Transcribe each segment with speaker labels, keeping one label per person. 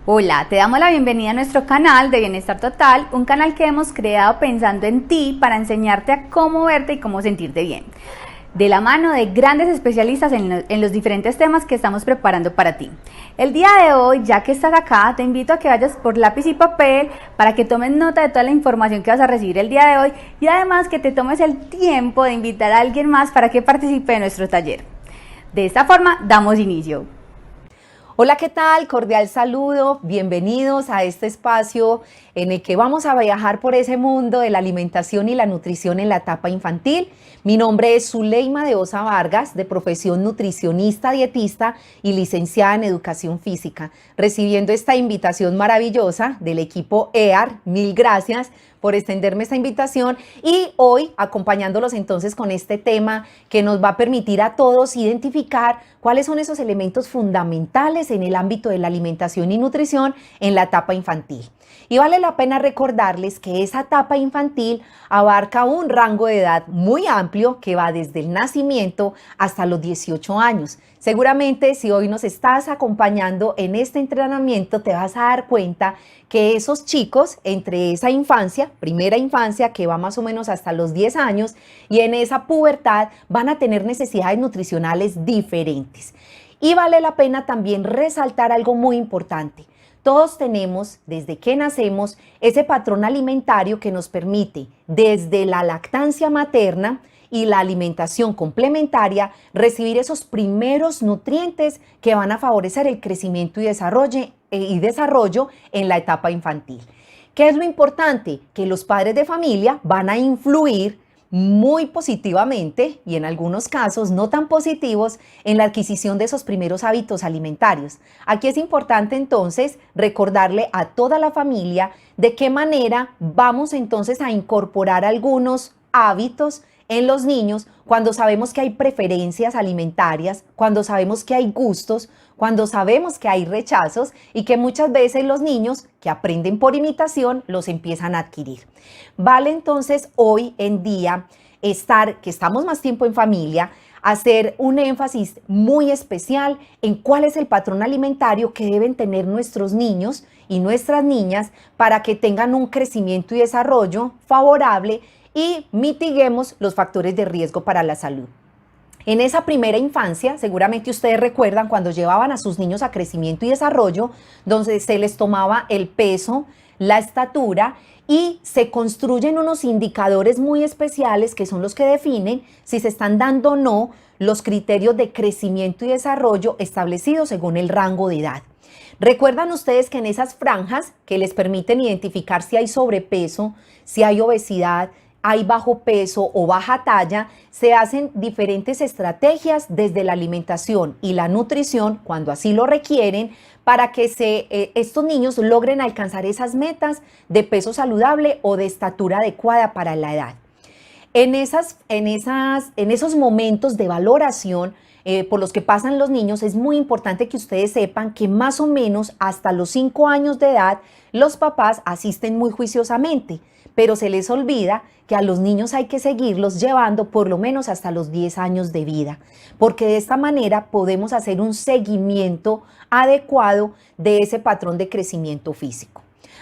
Speaker 1: Hola, te damos la bienvenida a nuestro canal de Bienestar Total, un canal que hemos creado pensando en ti para enseñarte a cómo verte y cómo sentirte bien, de la mano de grandes especialistas en los diferentes temas que estamos preparando para ti. El día de hoy, ya que estás acá, te invito a que vayas por lápiz y papel para que tomes nota de toda la información que vas a recibir el día de hoy y además que te tomes el tiempo de invitar a alguien más para que participe en nuestro taller. De esta forma, damos inicio.
Speaker 2: Hola, ¿qué tal? Cordial saludo, bienvenidos a este espacio en el que vamos a viajar por ese mundo de la alimentación y la nutrición en la etapa infantil. Mi nombre es Zuleima de Osa Vargas, de profesión nutricionista, dietista y licenciada en educación física, recibiendo esta invitación maravillosa del equipo EAR. Mil gracias por extenderme esta invitación y hoy acompañándolos entonces con este tema que nos va a permitir a todos identificar cuáles son esos elementos fundamentales en el ámbito de la alimentación y nutrición en la etapa infantil. Y vale la pena recordarles que esa etapa infantil abarca un rango de edad muy amplio que va desde el nacimiento hasta los 18 años. Seguramente si hoy nos estás acompañando en este entrenamiento te vas a dar cuenta que esos chicos entre esa infancia, primera infancia que va más o menos hasta los 10 años y en esa pubertad van a tener necesidades nutricionales diferentes. Y vale la pena también resaltar algo muy importante. Todos tenemos, desde que nacemos, ese patrón alimentario que nos permite, desde la lactancia materna y la alimentación complementaria, recibir esos primeros nutrientes que van a favorecer el crecimiento y desarrollo en la etapa infantil. ¿Qué es lo importante? Que los padres de familia van a influir muy positivamente y en algunos casos no tan positivos en la adquisición de esos primeros hábitos alimentarios. Aquí es importante entonces recordarle a toda la familia de qué manera vamos entonces a incorporar algunos hábitos en los niños cuando sabemos que hay preferencias alimentarias, cuando sabemos que hay gustos, cuando sabemos que hay rechazos y que muchas veces los niños que aprenden por imitación los empiezan a adquirir. Vale entonces hoy en día que estamos más tiempo en familia, hacer un énfasis muy especial en cuál es el patrón alimentario que deben tener nuestros niños y nuestras niñas para que tengan un crecimiento y desarrollo favorable y mitiguemos los factores de riesgo para la salud. En esa primera infancia, seguramente ustedes recuerdan cuando llevaban a sus niños a crecimiento y desarrollo, donde se les tomaba el peso, la estatura y se construyen unos indicadores muy especiales que son los que definen si se están dando o no los criterios de crecimiento y desarrollo establecidos según el rango de edad. ¿Recuerdan ustedes que en esas franjas que les permiten identificar si hay sobrepeso, si hay obesidad, hay bajo peso o baja talla, se hacen diferentes estrategias desde la alimentación y la nutrición, cuando así lo requieren, para que estos niños logren alcanzar esas metas de peso saludable o de estatura adecuada para la edad? En esos momentos de valoración por los que pasan los niños, es muy importante que ustedes sepan que más o menos hasta los 5 años de edad, los papás asisten muy juiciosamente, pero se les olvida que a los niños hay que seguirlos llevando por lo menos hasta los 10 años de vida, porque de esta manera podemos hacer un seguimiento adecuado de ese patrón de crecimiento físico.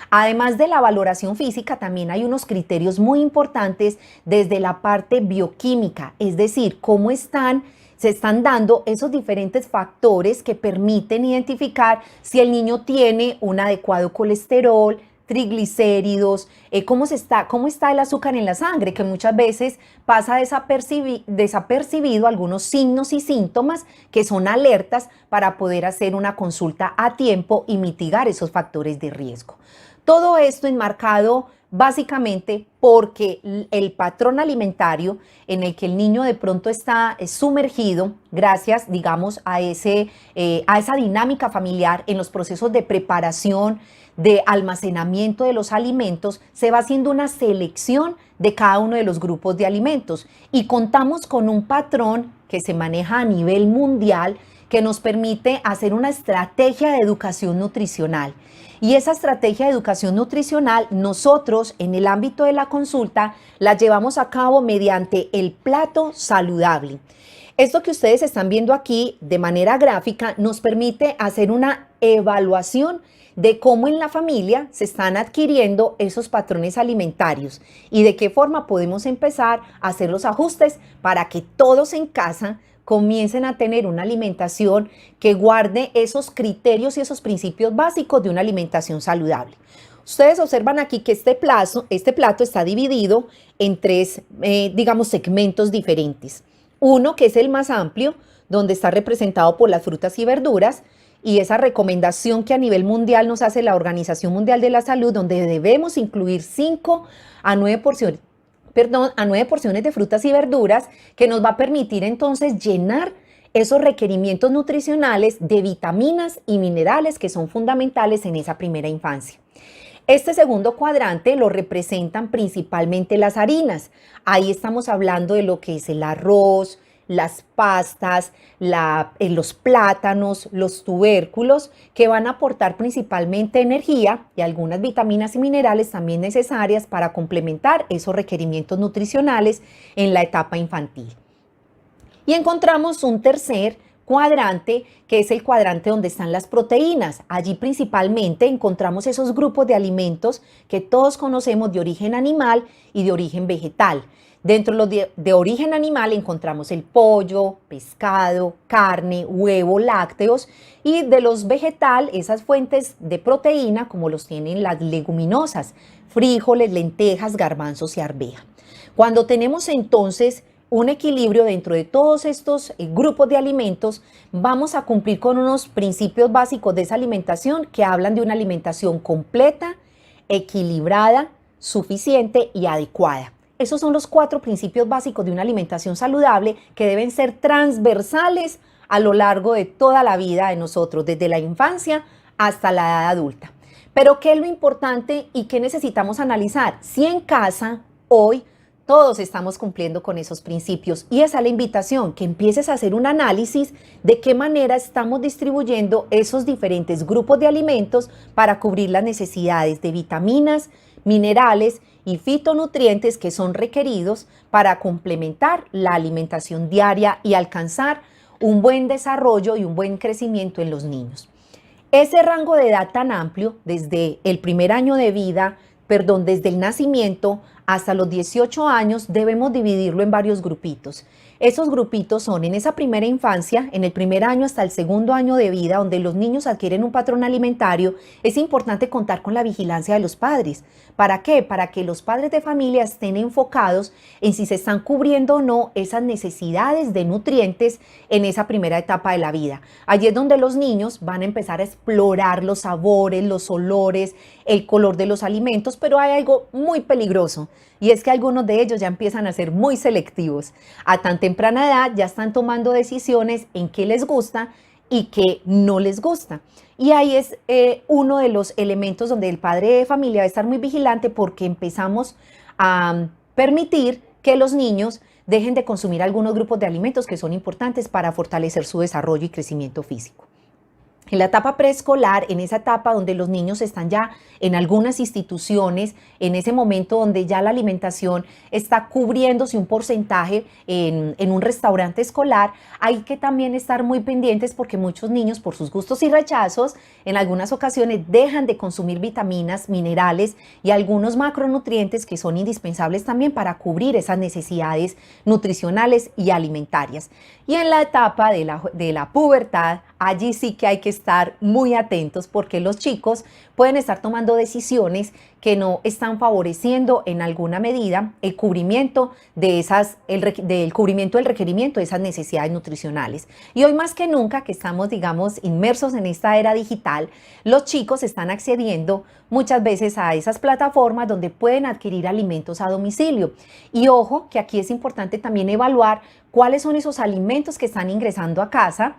Speaker 2: Además de la valoración física, también hay unos criterios muy importantes desde la parte bioquímica, es decir, cómo se están dando esos diferentes factores que permiten identificar si el niño tiene un adecuado colesterol, triglicéridos, cómo está el azúcar en la sangre, que muchas veces pasa desapercibido algunos signos y síntomas que son alertas para poder hacer una consulta a tiempo y mitigar esos factores de riesgo. Todo esto enmarcado básicamente porque el patrón alimentario en el que el niño de pronto está sumergido, gracias, digamos, a esa dinámica familiar en los procesos de preparación, de almacenamiento de los alimentos, se va haciendo una selección de cada uno de los grupos de alimentos y contamos con un patrón que se maneja a nivel mundial que nos permite hacer una estrategia de educación nutricional. Y esa estrategia de educación nutricional nosotros en el ámbito de la consulta la llevamos a cabo mediante el plato saludable. Esto que ustedes están viendo aquí de manera gráfica nos permite hacer una evaluación de cómo en la familia se están adquiriendo esos patrones alimentarios y de qué forma podemos empezar a hacer los ajustes para que todos en casa comiencen a tener una alimentación que guarde esos criterios y esos principios básicos de una alimentación saludable. Ustedes observan aquí que este plato está dividido en tres, digamos, segmentos diferentes. Uno que es el más amplio, donde está representado por las frutas y verduras, y esa recomendación que a nivel mundial nos hace la Organización Mundial de la Salud, donde debemos incluir 5 a 9 porciones, a 9 porciones de frutas y verduras, que nos va a permitir entonces llenar esos requerimientos nutricionales de vitaminas y minerales que son fundamentales en esa primera infancia. Este segundo cuadrante lo representan principalmente las harinas. Ahí estamos hablando de lo que es el arroz, las pastas, los plátanos, los tubérculos, que van a aportar principalmente energía y algunas vitaminas y minerales también necesarias para complementar esos requerimientos nutricionales en la etapa infantil. Y encontramos un tercer cuadrante, que es el cuadrante donde están las proteínas. Allí principalmente encontramos esos grupos de alimentos que todos conocemos de origen animal y de origen vegetal. Dentro de origen animal encontramos el pollo, pescado, carne, huevo, lácteos, y de los vegetal, esas fuentes de proteína como los tienen las leguminosas, frijoles, lentejas, garbanzos y arveja. Cuando tenemos entonces un equilibrio dentro de todos estos grupos de alimentos, vamos a cumplir con unos principios básicos de esa alimentación que hablan de una alimentación completa, equilibrada, suficiente y adecuada. Esos son los 4 principios básicos de una alimentación saludable que deben ser transversales a lo largo de toda la vida de nosotros, desde la infancia hasta la edad adulta. Pero ¿qué es lo importante y qué necesitamos analizar? Si en casa, hoy, todos estamos cumpliendo con esos principios, y esa es la invitación, que empieces a hacer un análisis de qué manera estamos distribuyendo esos diferentes grupos de alimentos para cubrir las necesidades de vitaminas, minerales y fitonutrientes que son requeridos para complementar la alimentación diaria y alcanzar un buen desarrollo y un buen crecimiento en los niños. Ese rango de edad tan amplio, desde el primer año de vida, desde el nacimiento hasta los 18 años, debemos dividirlo en varios grupitos. Esos grupitos son en esa primera infancia, en el primer año hasta el segundo año de vida, donde los niños adquieren un patrón alimentario. Es importante contar con la vigilancia de los padres. ¿Para qué? Para que los padres de familia estén enfocados en si se están cubriendo o no esas necesidades de nutrientes en esa primera etapa de la vida. Allí es donde los niños van a empezar a explorar los sabores, los olores, el color de los alimentos, pero hay algo muy peligroso, y es que algunos de ellos ya empiezan a ser muy selectivos. A tan temprana edad ya están tomando decisiones en qué les gusta y qué no les gusta. Y ahí es uno de los elementos donde el padre de familia va a estar muy vigilante, porque empezamos a permitir que los niños dejen de consumir algunos grupos de alimentos que son importantes para fortalecer su desarrollo y crecimiento físico. En la etapa preescolar, en esa etapa donde los niños están ya en algunas instituciones, en ese momento donde ya la alimentación está cubriéndose un porcentaje en un restaurante escolar, hay que también estar muy pendientes, porque muchos niños, por sus gustos y rechazos, en algunas ocasiones dejan de consumir vitaminas, minerales y algunos macronutrientes que son indispensables también para cubrir esas necesidades nutricionales y alimentarias. Y en la etapa de la pubertad, allí sí que hay que estar muy atentos, porque los chicos pueden estar tomando decisiones que no están favoreciendo en alguna medida el cubrimiento del cubrimiento del requerimiento de esas necesidades nutricionales. Y hoy más que nunca, que estamos, digamos, inmersos en esta era digital, los chicos están accediendo muchas veces a esas plataformas donde pueden adquirir alimentos a domicilio. Y ojo, que aquí es importante también evaluar cuáles son esos alimentos que están ingresando a casa,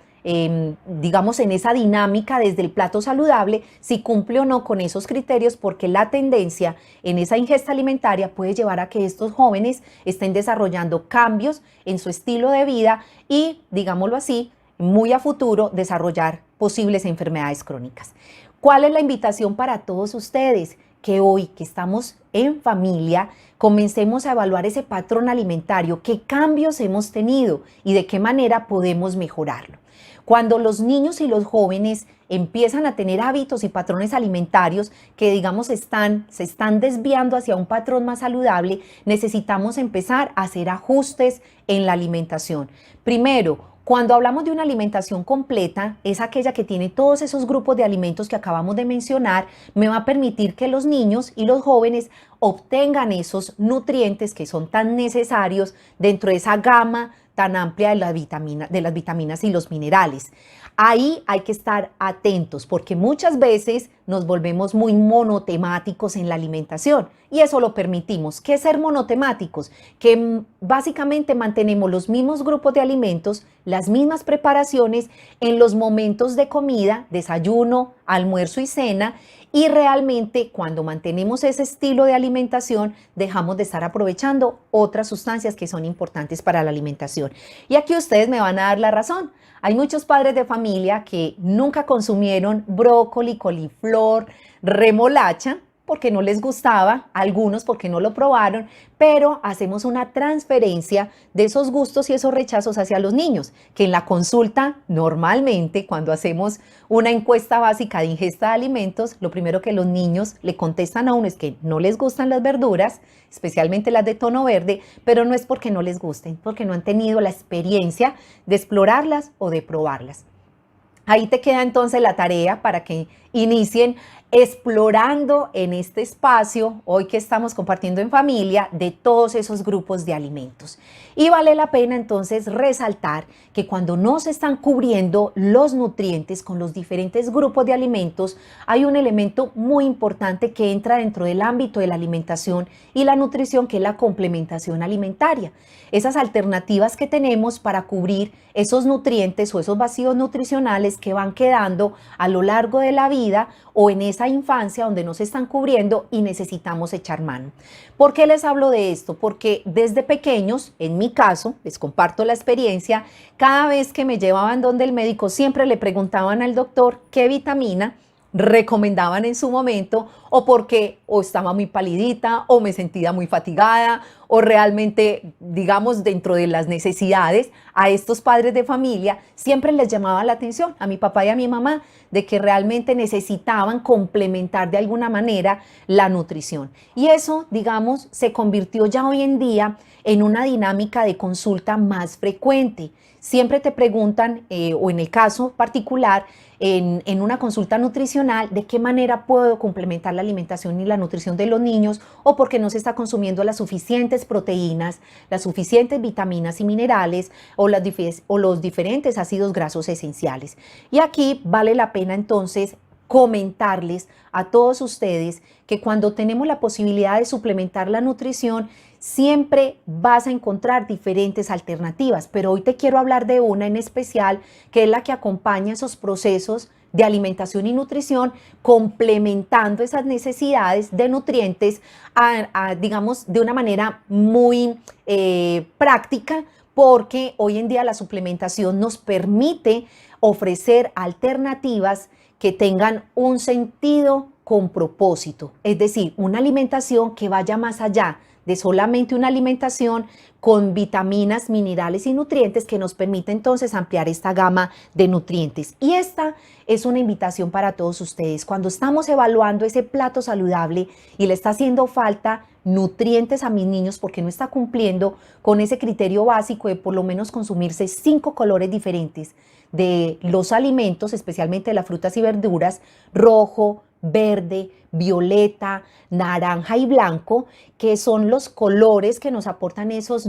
Speaker 2: digamos, en esa dinámica desde el plato saludable, si cumple o no con esos criterios, porque la tendencia en esa ingesta alimentaria puede llevar a que estos jóvenes estén desarrollando cambios en su estilo de vida y, digámoslo así, muy a futuro desarrollar posibles enfermedades crónicas. ¿Cuál es la invitación para todos ustedes? que hoy que estamos en familia, comencemos a evaluar ese patrón alimentario, qué cambios hemos tenido y de qué manera podemos mejorarlo. Cuando los niños y los jóvenes empiezan a tener hábitos y patrones alimentarios que, digamos, se están desviando hacia un patrón más saludable, necesitamos empezar a hacer ajustes en la alimentación. Primero, cuando hablamos de una alimentación completa, es aquella que tiene todos esos grupos de alimentos que acabamos de mencionar, me va a permitir que los niños y los jóvenes obtengan esos nutrientes que son tan necesarios dentro de esa gama tan amplia de las vitaminas y los minerales. Ahí hay que estar atentos porque muchas veces nos volvemos muy monotemáticos en la alimentación y eso lo permitimos. ¿Qué es ser monotemáticos? Que básicamente mantenemos los mismos grupos de alimentos, las mismas preparaciones en los momentos de comida, desayuno, almuerzo y cena, y realmente cuando mantenemos ese estilo de alimentación dejamos de estar aprovechando otras sustancias que son importantes para la alimentación. Y aquí ustedes me van a dar la razón. Hay muchos padres de familia que nunca consumieron brócoli, coliflor, remolacha, porque no les gustaba, algunos porque no lo probaron, pero hacemos una transferencia de esos gustos y esos rechazos hacia los niños, que en la consulta normalmente cuando hacemos una encuesta básica de ingesta de alimentos, lo primero que los niños le contestan a uno es que no les gustan las verduras, especialmente las de tono verde, pero no es porque no les gusten, porque no han tenido la experiencia de explorarlas o de probarlas. Ahí te queda entonces la tarea para que inicien explorando en este espacio, hoy que estamos compartiendo en familia, de todos esos grupos de alimentos. Y vale la pena entonces resaltar que cuando no se están cubriendo los nutrientes con los diferentes grupos de alimentos, hay un elemento muy importante que entra dentro del ámbito de la alimentación y la nutrición, que es la complementación alimentaria. Esas alternativas que tenemos para cubrir esos nutrientes o esos vacíos nutricionales que van quedando a lo largo de la vida o en esa infancia donde no se están cubriendo y necesitamos echar mano. ¿Por qué les hablo de esto? Porque desde pequeños, en mi caso, les comparto la experiencia, cada vez que me llevaban donde el médico siempre le preguntaban al doctor qué vitamina recomendaban en su momento, o porque o estaba muy palidita o me sentía muy fatigada o realmente, digamos, dentro de las necesidades, a estos padres de familia siempre les llamaba la atención, a mi papá y a mi mamá, de que realmente necesitaban complementar de alguna manera la nutrición. Y eso, digamos, se convirtió ya hoy en día en una dinámica de consulta más frecuente. Siempre te preguntan, o en el caso particular, en una consulta nutricional, de qué manera puedo complementar la alimentación y la nutrición de los niños, o porque no se está consumiendo las suficientes proteínas, las suficientes vitaminas y minerales, o los diferentes ácidos grasos esenciales. Y aquí vale la pena entonces comentarles a todos ustedes que cuando tenemos la posibilidad de suplementar la nutrición, siempre vas a encontrar diferentes alternativas, pero hoy te quiero hablar de una en especial, que es la que acompaña esos procesos de alimentación y nutrición, complementando esas necesidades de nutrientes, digamos, de una manera muy práctica, porque hoy en día la suplementación nos permite ofrecer alternativas que tengan un sentido con propósito, es decir, una alimentación que vaya más allá de solamente una alimentación con vitaminas, minerales y nutrientes, que nos permite entonces ampliar esta gama de nutrientes. Y esta es una invitación para todos ustedes. Cuando estamos evaluando ese plato saludable y le está haciendo falta nutrientes a mis niños porque no está cumpliendo con ese criterio básico de por lo menos consumirse 5 colores diferentes de los alimentos, especialmente de las frutas y verduras, rojo, verde, violeta, naranja y blanco, que son los colores que nos aportan esos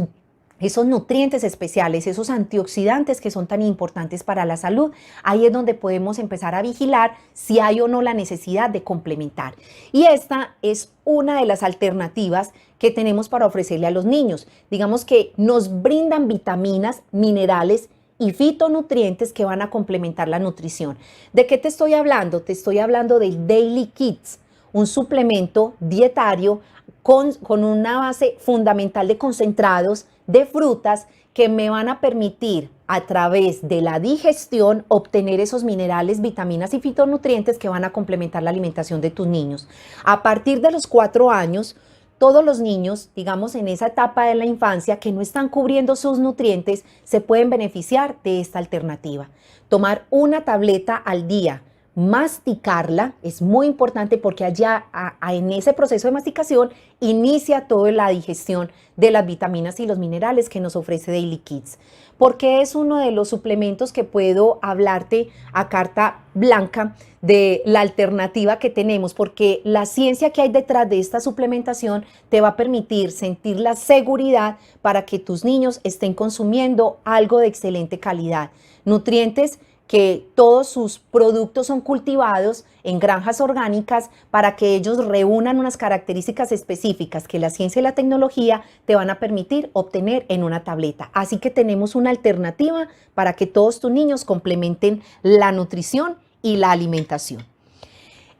Speaker 2: nutrientes especiales, esos antioxidantes que son tan importantes para la salud. Ahí es donde podemos empezar a vigilar si hay o no la necesidad de complementar. Y esta es una de las alternativas que tenemos para ofrecerle a los niños. Digamos que nos brindan vitaminas, minerales y fitonutrientes que van a complementar la nutrición. ¿De qué te estoy hablando? Te estoy hablando del Daily Kids, un suplemento dietario con una base fundamental de concentrados de frutas que me van a permitir a través de la digestión obtener esos minerales, vitaminas y fitonutrientes que van a complementar la alimentación de tus niños. A partir de los 4 años, todos los niños, digamos en esa etapa de la infancia que no están cubriendo sus nutrientes, se pueden beneficiar de esta alternativa. Tomar una tableta al día, masticarla, es muy importante porque allá en ese proceso de masticación inicia toda la digestión de las vitaminas y los minerales que nos ofrece Daily Kids, porque es uno de los suplementos que puedo hablarte a carta blanca de la alternativa que tenemos, porque la ciencia que hay detrás de esta suplementación te va a permitir sentir la seguridad para que tus niños estén consumiendo algo de excelente calidad, nutrientes que todos sus productos son cultivados en granjas orgánicas para que ellos reúnan unas características específicas que la ciencia y la tecnología te van a permitir obtener en una tableta. Así que tenemos una alternativa para que todos tus niños complementen la nutrición y la alimentación.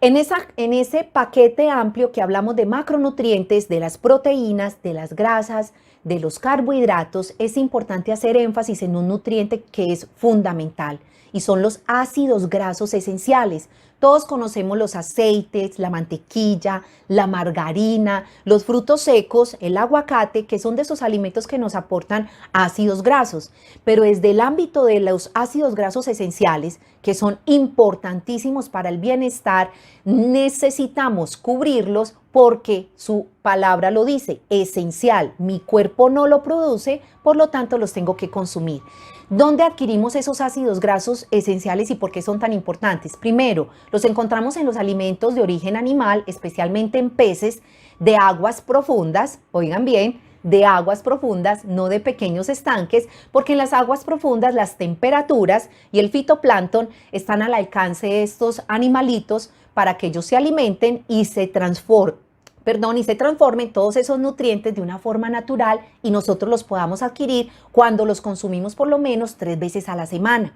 Speaker 2: En ese paquete amplio que hablamos de macronutrientes, de las proteínas, de las grasas, de los carbohidratos, es importante hacer énfasis en un nutriente que es fundamental y son los ácidos grasos esenciales. Todos conocemos los aceites, la mantequilla, la margarina, los frutos secos, el aguacate, que son de esos alimentos que nos aportan ácidos grasos. Pero desde el ámbito de los ácidos grasos esenciales, que son importantísimos para el bienestar, necesitamos cubrirlos porque su palabra lo dice, esencial. Mi cuerpo no lo produce, por lo tanto los tengo que consumir. ¿Dónde adquirimos esos ácidos grasos esenciales y por qué son tan importantes? Primero, los encontramos en los alimentos de origen animal, especialmente en peces de aguas profundas, oigan bien, de aguas profundas, no de pequeños estanques, porque en las aguas profundas las temperaturas y el fitoplancton están al alcance de estos animalitos para que ellos se alimenten y se transformen todos esos nutrientes de una forma natural y nosotros los podamos adquirir cuando los consumimos por lo menos 3 veces a la semana.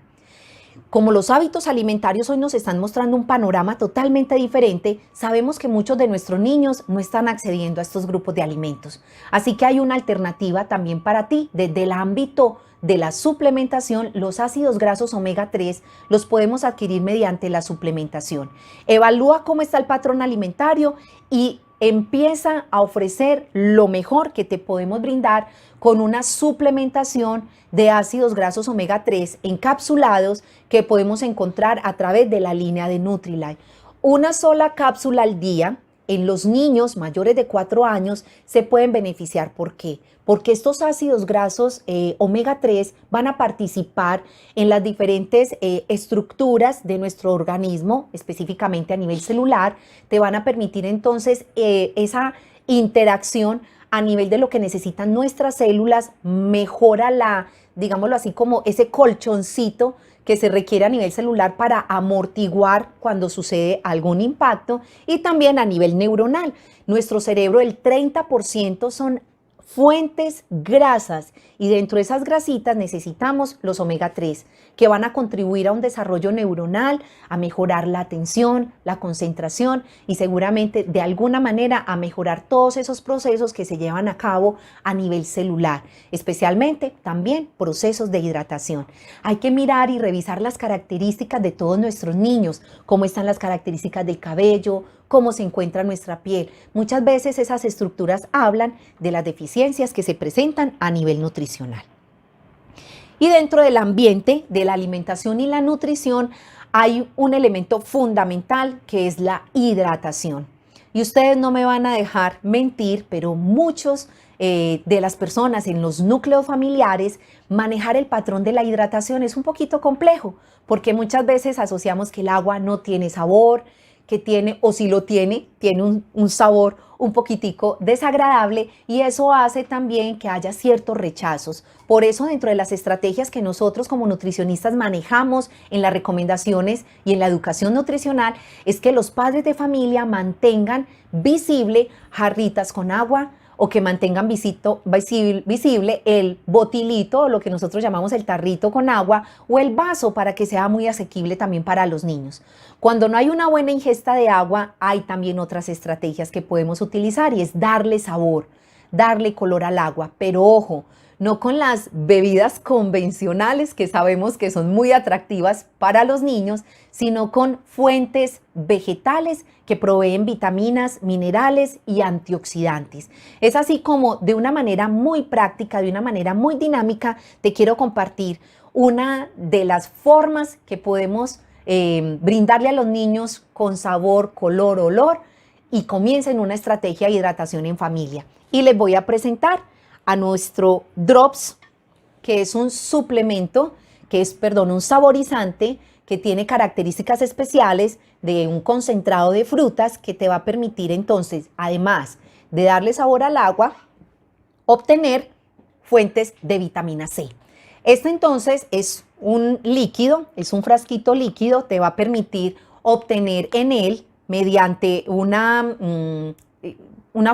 Speaker 2: Como los hábitos alimentarios hoy nos están mostrando un panorama totalmente diferente, sabemos que muchos de nuestros niños no están accediendo a estos grupos de alimentos. Así que hay una alternativa también para ti. Desde el ámbito de la suplementación, los ácidos grasos omega 3 los podemos adquirir mediante la suplementación. Evalúa cómo está el patrón alimentario y empieza a ofrecer lo mejor que te podemos brindar con una suplementación de ácidos grasos omega 3 encapsulados que podemos encontrar a través de la línea de Nutrilite. Una sola cápsula al día en los niños mayores de 4 años se pueden beneficiar. ¿Por qué? Porque estos ácidos grasos omega 3 van a participar en las diferentes estructuras de nuestro organismo, específicamente a nivel celular. Te van a permitir entonces esa interacción a nivel de lo que necesitan nuestras células, mejora digámoslo así, como ese colchoncito que se requiere a nivel celular para amortiguar cuando sucede algún impacto, y también a nivel neuronal. Nuestro cerebro, el 30% son fuentes grasas y dentro de esas grasitas necesitamos los omega 3 que van a contribuir a un desarrollo neuronal, a mejorar la atención, la concentración y seguramente de alguna manera a mejorar todos esos procesos que se llevan a cabo a nivel celular, especialmente también procesos de hidratación. Hay que mirar y revisar las características de todos nuestros niños, cómo están las características del cabello, cómo se encuentra nuestra piel. Muchas veces esas estructuras hablan de las deficiencias que se presentan a nivel nutricional. Y dentro del ambiente de la alimentación y la nutrición hay un elemento fundamental que es la hidratación. Y ustedes no me van a dejar mentir, pero muchos de las personas en los núcleos familiares, manejar el patrón de la hidratación es un poquito complejo, porque muchas veces asociamos que el agua no tiene sabor, que tiene, o si lo tiene, tiene un sabor un poquitico desagradable, y eso hace también que haya ciertos rechazos. Por eso, dentro de las estrategias que nosotros como nutricionistas manejamos en las recomendaciones y en la educación nutricional, es que los padres de familia mantengan visible jarritas con agua, o que mantengan visible el botilito, o lo que nosotros llamamos el tarrito con agua, o el vaso, para que sea muy asequible también para los niños. Cuando no hay una buena ingesta de agua, hay también otras estrategias que podemos utilizar, y es darle sabor, darle color al agua. Pero ojo, no con las bebidas convencionales que sabemos que son muy atractivas para los niños, sino con fuentes vegetales que proveen vitaminas, minerales y antioxidantes. Es así como de una manera muy práctica, de una manera muy dinámica, te quiero compartir una de las formas que podemos brindarle a los niños con sabor, color, olor y comiencen una estrategia de hidratación en familia. Y les voy a presentar a nuestro Drops, que es un suplemento, un saborizante que tiene características especiales de un concentrado de frutas que te va a permitir entonces, además de darle sabor al agua, obtener fuentes de vitamina C. Este entonces es un líquido, es un frasquito líquido, te va a permitir obtener en él, mediante una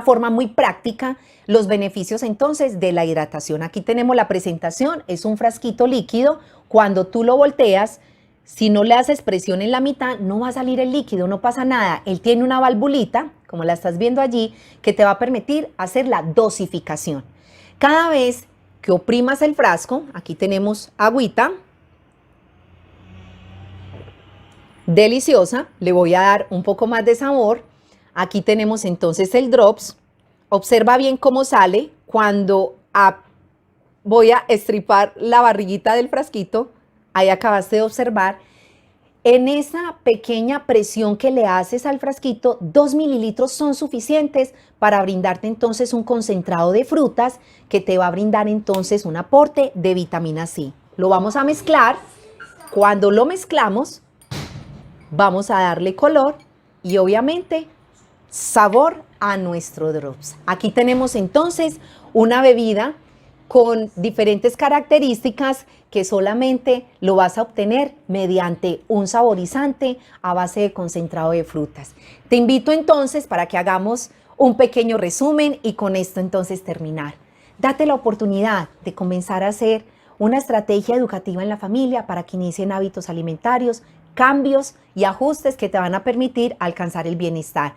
Speaker 2: forma muy práctica, los beneficios entonces de la hidratación. Aquí tenemos la presentación, es un frasquito líquido. Cuando tú lo volteas, si no le haces presión en la mitad, no va a salir el líquido, no pasa nada. Él tiene una valvulita, como la estás viendo allí, que te va a permitir hacer la dosificación. Cada vez que oprimas el frasco, aquí tenemos agüita, deliciosa, le voy a dar un poco más de sabor. Aquí tenemos entonces el Drops. Observa bien cómo sale cuando voy a estripar la barriguita del frasquito. Ahí acabaste de observar. En esa pequeña presión que le haces al frasquito, 2 mililitros son suficientes para brindarte entonces un concentrado de frutas que te va a brindar entonces un aporte de vitamina C. Lo vamos a mezclar. Cuando lo mezclamos, vamos a darle color y obviamente sabor a nuestro Drops. Aquí tenemos entonces una bebida con diferentes características que solamente lo vas a obtener mediante un saborizante a base de concentrado de frutas. Te invito entonces para que hagamos un pequeño resumen y con esto entonces terminar. Date la oportunidad de comenzar a hacer una estrategia educativa en la familia para que inicien hábitos alimentarios, cambios y ajustes que te van a permitir alcanzar el bienestar.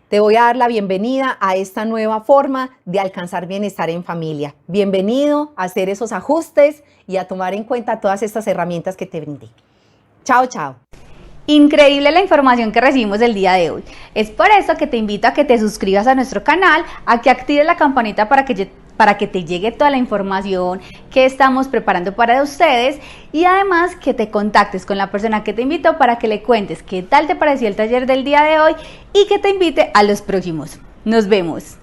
Speaker 2: Te voy a dar la bienvenida a esta nueva forma de alcanzar bienestar en familia. Bienvenido a hacer esos ajustes y a tomar en cuenta todas estas herramientas que te brindé. Chao, chao.
Speaker 1: Increíble la información que recibimos el día de hoy. Es por eso que te invito a que te suscribas a nuestro canal, a que actives la campanita para que te llegue toda la información que estamos preparando para ustedes y además que te contactes con la persona que te invitó para que le cuentes qué tal te pareció el taller del día de hoy y que te invite a los próximos. Nos vemos.